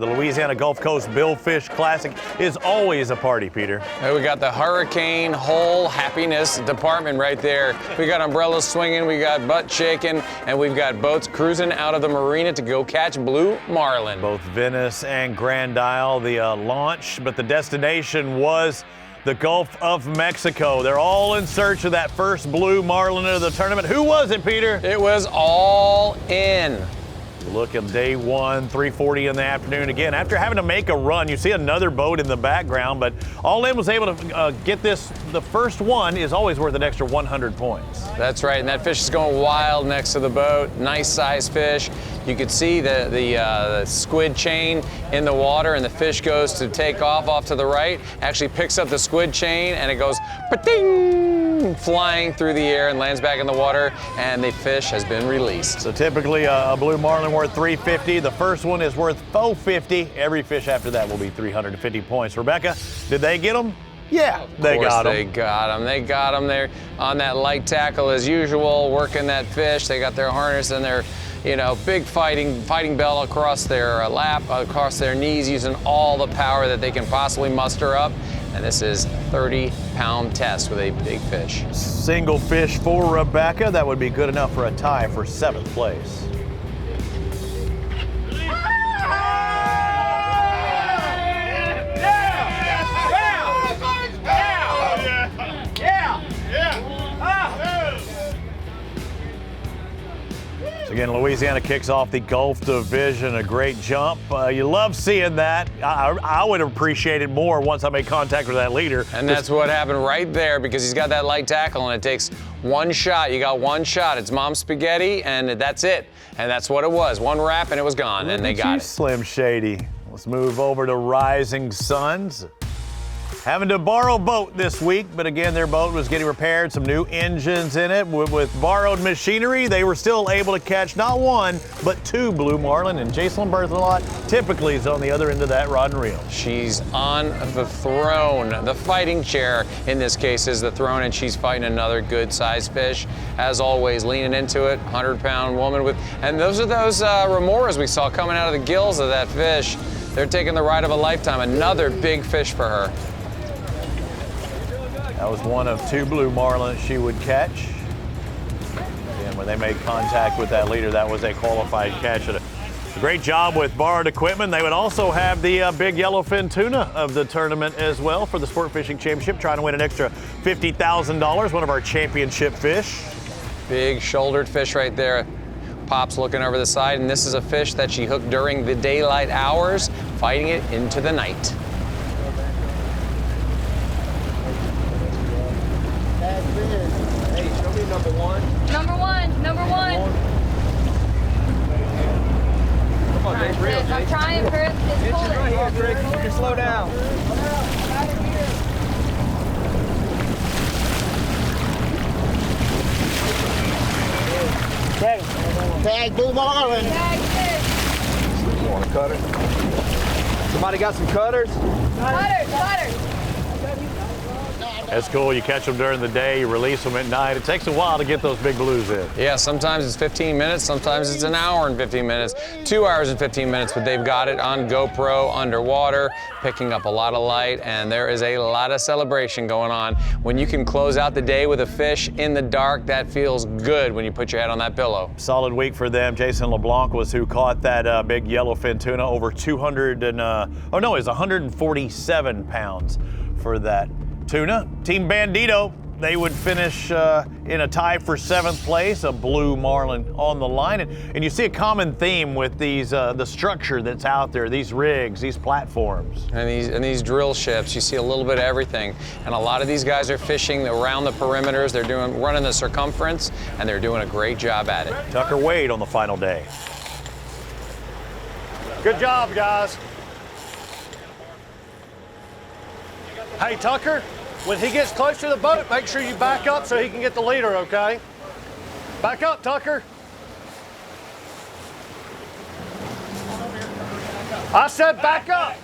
The Louisiana Gulf Coast Billfish Classic is always a party, Peter. Hey, we got the Hurricane Hole Happiness Department right there. We got umbrellas swinging, we got butt shaking, and we've got boats cruising out of the marina to go catch blue marlin. Both Venice and Grand Isle, the launch, but the destination was the Gulf of Mexico. They're all in search of that first blue marlin of the tournament. Who was it, Peter? It was all in. Look at day one, 3:40 in the afternoon. Again, after having to make a run, you see another boat in the background, but All In was able to get this. The first one is always worth an extra 100 points. That's right, and that fish is going wild next to the boat. Nice size fish. You could see the squid chain in the water, and the fish goes to take off to the right, actually picks up the squid chain, and it goes pa-ting, flying through the air and lands back in the water, and the fish has been released. So typically a blue marlin worth $350. The first one is worth $450. Every fish after that will be 350 points. Rebecca, did they get them? Yeah, they got them. They got them. They're on that light tackle as usual, working that fish. They got their harness and their, big fighting belt across their lap, across their knees, using all the power that they can possibly muster up. And this is a 30-pound test with a big fish. Single fish for Rebecca. That would be good enough for a tie for 7th place. Again, Louisiana kicks off the Gulf Division, a great jump. You love seeing that. I would appreciate it more once I made contact with that leader. And that's what happened right there, because he's got that light tackle and it takes one shot. You got one shot. It's Mom's spaghetti, and that's it. And that's what it was. One wrap and it was gone, and they got it. Slim Shady. Let's move over to Rising Suns. Having to borrow a boat this week, but again, their boat was getting repaired, some new engines in it. With borrowed machinery, they were still able to catch not one, but 2 blue marlin, and Jason Berthelot typically is on the other end of that rod and reel. She's on the throne. The fighting chair, in this case, is the throne, and she's fighting another good-sized fish. As always, leaning into it, 100-pound woman with, and those are those remoras we saw coming out of the gills of that fish. They're taking the ride of a lifetime. Another big fish for her. That was one of 2 blue marlin she would catch. And when they made contact with that leader, that was a qualified catch. A great job with borrowed equipment. They would also have the big yellowfin tuna of the tournament as well for the Sport Fishing Championship, trying to win an extra $50,000, one of our championship fish. Big shouldered fish right there. Pop's looking over the side, and this is a fish that she hooked during the daylight hours, fighting it into the night. Hey, show me number one. Number one. Come on, Jake, real, I'm trying, Chris. It's pulling. right here, Drake. You can slow down. Tag blue marlin. You want a cutter? Somebody got some cutters? Cutter. That's cool. You catch them during the day, you release them at night. It takes a while to get those big blues in. Yeah, sometimes it's 15 minutes, sometimes it's an hour and 15 minutes, 2 hours and 15 minutes, but they've got it on GoPro underwater, picking up a lot of light, and there is a lot of celebration going on. When you can close out the day with a fish in the dark, that feels good when you put your head on that pillow. Solid week for them. Jason LeBlanc was who caught that big yellowfin tuna, over 147 pounds for that tuna. Team Bandito, they would finish in a tie for 7th place, a blue marlin on the line. And you see a common theme with these the structure that's out there, these rigs, these platforms. And these drill ships, you see a little bit of everything. And a lot of these guys are fishing around the perimeters. They're running the circumference, and they're doing a great job at it. Tucker Wade on the final day. Good job, guys. Hey, Tucker, when he gets close to the boat, make sure you back up so he can get the leader, okay? Back up, Tucker. I said back up.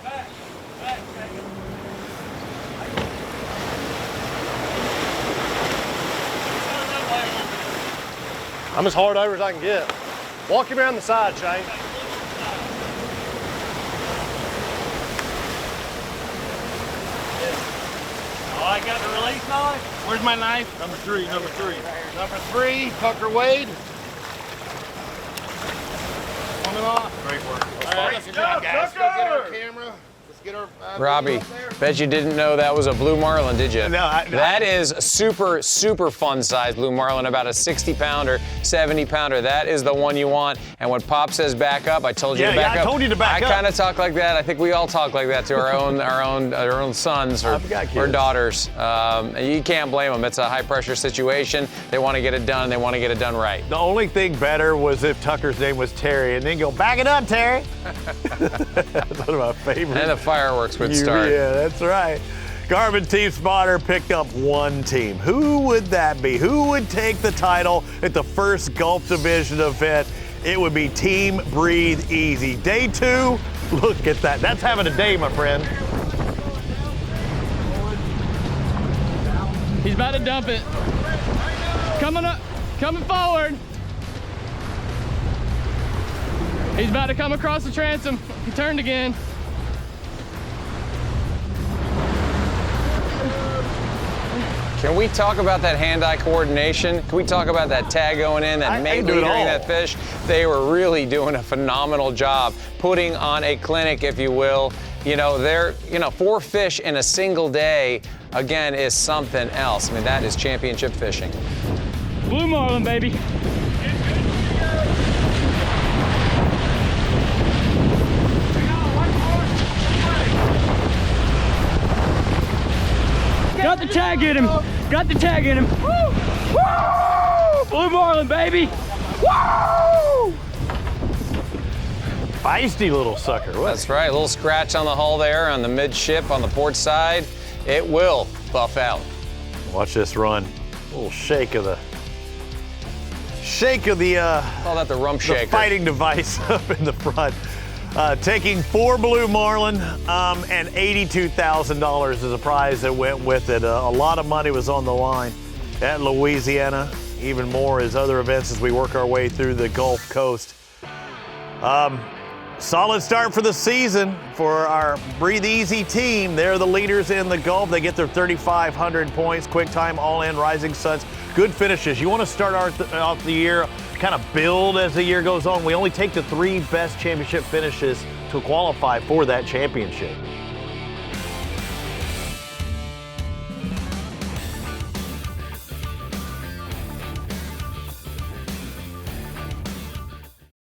I'm as hard over as I can get. Walk him around the side, Shane. I got the release knife. Where's my knife? Number three. Number 3, Tucker Wade. Coming off. Great work. All right, let's go, guys. Let's go get our camera. Let's get our Robbie, video up there. bet you didn't know that was a blue marlin, did you? No, That is a super, super fun size blue marlin, about a 60-pounder, 70-pounder. That is the one you want. And when Pop says back up, I told you to back up. I told you to back up. I kind of talk like that. I think we all talk like that to our own sons or daughters. And you can't blame them. It's a high-pressure situation. They want to get it done. They want to get it done right. The only thing better was if Tucker's name was Terry, and then go, back it up, Terry. That's one of my favorites. And the fireworks would start. Yeah, that's right. Garmin Team Spotter picked up one team. Who would that be? Who would take the title at the first Gulf Division event? It would be Team Breathe Easy. Day 2, look at that. That's having a day, my friend. He's about to dump it. Coming up, coming forward. He's about to come across the transom. He turned again. Can we talk about that hand-eye coordination? Can we talk about that tag going in, that mate leadering that fish? They were really doing a phenomenal job putting on a clinic, if you will. You know, 4 fish in a single day, again, is something else. I mean, that is championship fishing. Blue marlin, baby. Got the tag in him. Got the tag in him. Woo! Woo! Blue marlin, baby. Woo! Feisty little sucker. That's right. A little scratch on the hull there on the midship on the port side. It will buff out. Watch this run. A little shake of the Call that the rump shaker. the fighting device up in the front. Taking 4 blue marlin and $82,000 as a prize that went with it. A lot of money was on the line at Louisiana, even more as other events as we work our way through the Gulf Coast. Solid start for the season for our Breathe Easy team. They're the leaders in the Gulf. They get their 3,500 points, quick time, all in, Rising Suns. Good finishes. You want to start off the year, kind of build as the year goes on. We only take the 3 best championship finishes to qualify for that championship.